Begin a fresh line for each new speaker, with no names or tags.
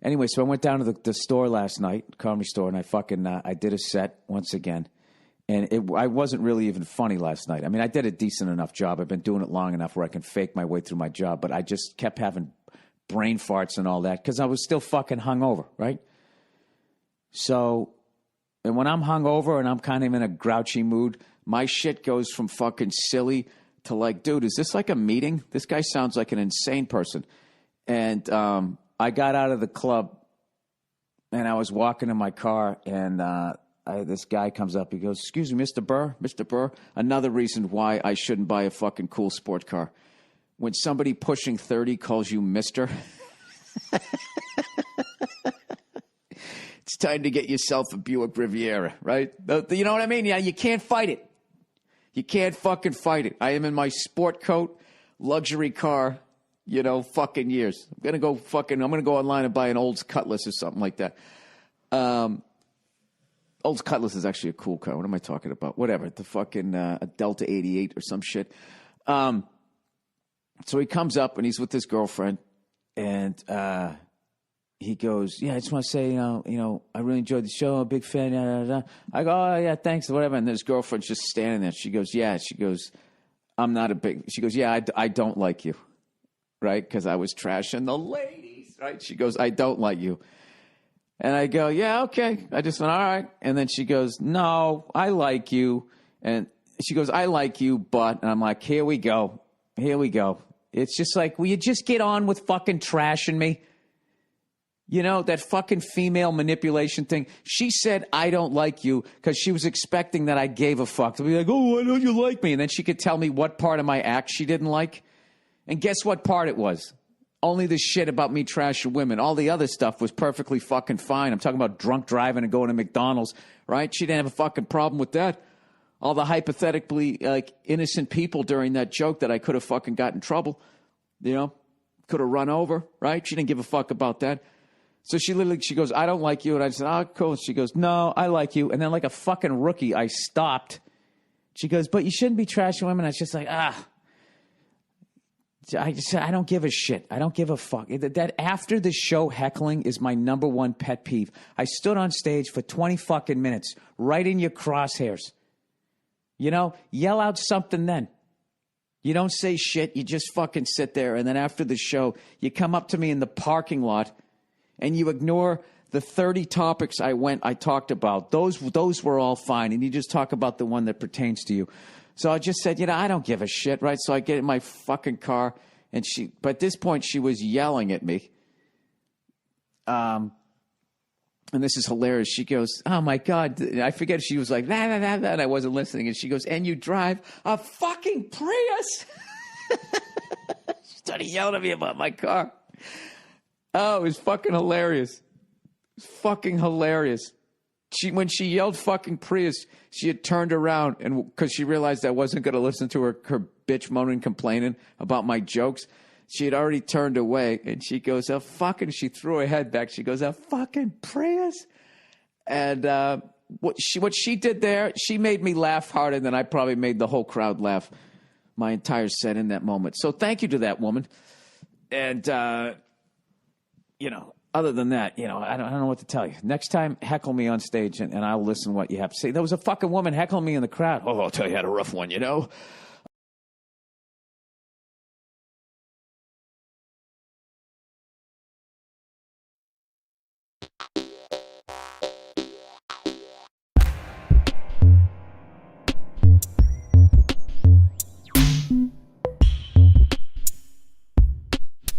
Anyway, so I went down to the store last night, comedy store, and I did a set once again. And I wasn't really even funny last night. I mean, I did a decent enough job. I've been doing it long enough where I can fake my way through my job, but I just kept having brain farts and all that because I was still fucking hungover, right? So, and when I'm hungover and I'm kind of in a grouchy mood, my shit goes from fucking silly to like, dude, is this like a meeting? This guy sounds like an insane person. And I got out of the club and I was walking in my car and this guy comes up. He goes, excuse me, Mr. Burr, Mr. Burr. Another reason why I shouldn't buy a fucking cool sport car. When somebody pushing 30 calls you mister, it's time to get yourself a Buick Riviera, right? You know what I mean? Yeah, you can't fight it. You can't fucking fight it. I am in my sport coat, luxury car, fucking years. I'm going to go online and buy an Olds Cutlass or something like that. Olds Cutlass is actually a cool car. What am I talking about? Whatever. The fucking a Delta 88 or some shit. So he comes up and he's with his girlfriend and he goes, yeah, I just want to say, I really enjoyed the show. I'm a big fan. I go, oh, yeah, thanks, whatever. And his girlfriend's just standing there. She goes, yeah. She goes, she goes, yeah, I don't like you, right? Because I was trashing the ladies, right? She goes, I don't like you. And I go, yeah, okay. I just went, all right. And then she goes, no, I like you. And she goes, I like you, but, and I'm like, here we go. Here we go. It's just like, will you just get on with fucking trashing me? That fucking female manipulation thing. She said, I don't like you because she was expecting that I gave a fuck. To be like, oh, why don't you like me? And then she could tell me what part of my act she didn't like. And guess what part it was? Only the shit about me trashing women. All the other stuff was perfectly fucking fine. I'm talking about drunk driving and going to McDonald's, right? She didn't have a fucking problem with that. All the hypothetically innocent people during that joke that I could have fucking got in trouble, could have run over, right? She didn't give a fuck about that. So she goes, I don't like you. And I said, oh, cool. And she goes, no, I like you. And then like a fucking rookie, I stopped. She goes, but you shouldn't be trashing women. I was just like, I don't give a shit. I don't give a fuck. That after the show, heckling is my number one pet peeve. I stood on stage for 20 fucking minutes, right in your crosshairs. Yell out something then. You don't say shit. You just fucking sit there. And then after the show, you come up to me in the parking lot and you ignore the 30 topics I talked about. Those were all fine. And you just talk about the one that pertains to you. So I just said, I don't give a shit, right? So I get in my fucking car, and but at this point, she was yelling at me. And this is hilarious. She goes, oh my God. I forget. She was like, nah, nah, nah, nah, and I wasn't listening. And she goes, and you drive a fucking Prius? She started yelling at me about my car. Oh, it was fucking hilarious. It was fucking hilarious. When she yelled fucking Prius, she had turned around and because she realized I wasn't going to listen to her bitch moaning, complaining about my jokes. She had already turned away and she goes, oh, fucking, she threw her head back. She goes, oh, fucking Prius. And what she did there, she made me laugh harder than I probably made the whole crowd laugh my entire set in that moment. So thank you to that woman. And, other than that, I don't know what to tell you. Next time, heckle me on stage, and I'll listen to what you have to say. There was a fucking woman heckling me in the crowd. Oh, I'll tell you, I had a rough one,